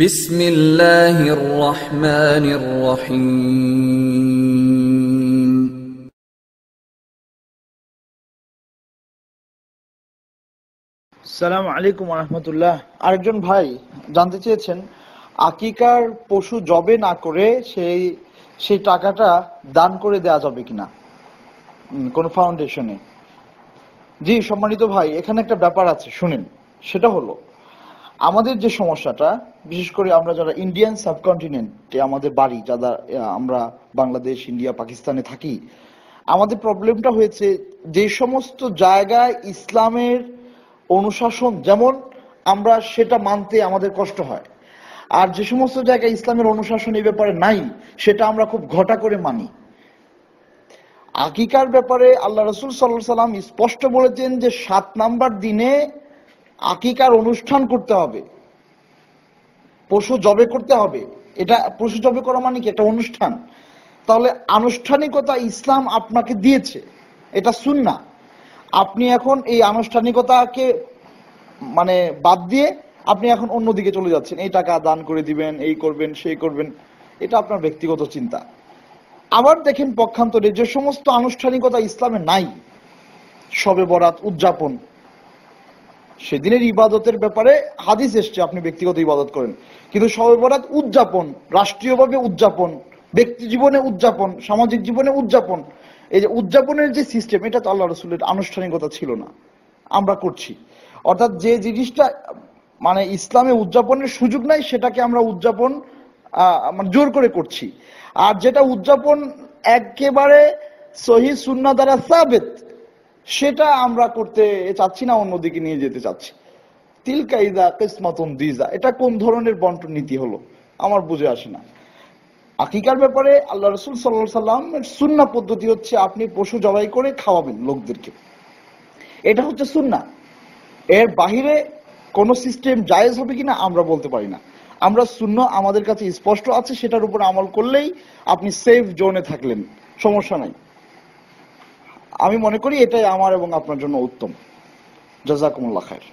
বিসমিল্লাহির রহমানির রহিম। আসসালামু আলাইকুম ওয়া রাহমাতুল্লাহ। আরেকজন ভাই জানতে চেয়েছেন, আকিকার পশু জবে না করে সেই টাকাটা দান করে দেওয়া যাবে কিনা কোন ফাউন্ডেশনে। জি সম্মানিত ভাই, এখানে একটা ব্যাপার আছে, শুনেন। সেটা হলো, আমাদের যে সমস্যাটা, বিশেষ করে আমরা যারা ইন্ডিয়ান সাবকন্টিনেন্টে আমাদের বাড়ি, যারা আমরা বাংলাদেশ, ইন্ডিয়া, পাকিস্তানে থাকি, আমাদের প্রবলেমটা হয়েছে যে সমস্ত জায়গায় ইসলামের অনুশাসন যেমন, আমরা সেটা মানতে আমাদের কষ্ট হয়, আর যে সমস্ত জায়গায় ইসলামের অনুশাসন এই ব্যাপারে নাই, সেটা আমরা খুব ঘটা করে মানি। আকিকার ব্যাপারে আল্লাহ রাসূল সাল্লাল্লাহু আলাইহি সাল্লাম স্পষ্ট বলেছেন যে 7 নাম্বার দিনে আকিকার অনুষ্ঠান করতে হবে, পশু জবে করতে হবে। এটা পশু জবে করা মানে কি? একটা অনুষ্ঠান। তাহলে আনুষ্ঠানিকতা ইসলাম আপনাকে দিয়েছে, এটা সুন্নাহ। আপনি এখন এই আনুষ্ঠানিকতাকে মানে বাদ দিয়ে আপনি এখন অন্যদিকে চলে যাচ্ছেন, এই টাকা দান করে দিবেন, এই করবেন, সেই করবেন। এটা আপনার ব্যক্তিগত চিন্তা। আবার দেখেন পক্ষান্তরে যে সমস্ত আনুষ্ঠানিকতা ইসলামে নাই, শবে বরাত উদযাপন, সেদিনের ইবাদতের ব্যাপারে হাদিস এসছে আপনি ব্যক্তিগত ইবাদত করেন, কিন্তু শবে বরাত উদযাপন, রাষ্ট্রীয়ভাবে উদযাপন, ব্যক্তি জীবনে উদযাপন, সামাজিক জীবনে উদযাপন, এই যে উদযাপনের যে সিস্টেম, এটা তো আল্লাহ রাসূলের আনুষ্ঠানিকতা ছিল না, আমরা করছি। অর্থাৎ যে জিনিসটা মানে ইসলামে উদযাপনের সুযোগ নাই, সেটাকে আমরা উদযাপন মানে জোর করে করছি। আর যেটা উদযাপন একেবারে সহিহ সুন্নাহ দ্বারা সাবিত, সেটা আমরা করতে চাচ্ছি না, অন্যদিকে নিয়ে যেতে চাচ্ছি। তিলকা ইযা কিসমাতুন দিজা, এটা কোন ধরনের বন্টন নীতি হলো আমার বুঝে আসে না। আকিকার ব্যাপারে আল্লাহ রাসূল সাল্লাল্লাহু আলাইহি সাল্লামের সুন্নাহ পদ্ধতি হচ্ছে আপনি পশু জবাই করে খাওয়াবেন লোকদেরকে, এটা হচ্ছে সুন্নাহ। এর বাহিরে কোন সিস্টেম জায়েজ হবে কিনা আমরা বলতে পারি না। আমরা সুন্নাহ আমাদের কাছে স্পষ্ট আছে, সেটার উপর আমল করলেই আপনি সেফ জোনে থাকলেন, সমস্যা নাই। আমি মনে করি এটাই আমার এবং আপনার জন্য উত্তম। জাযাকুমুল্লাহ খায়র।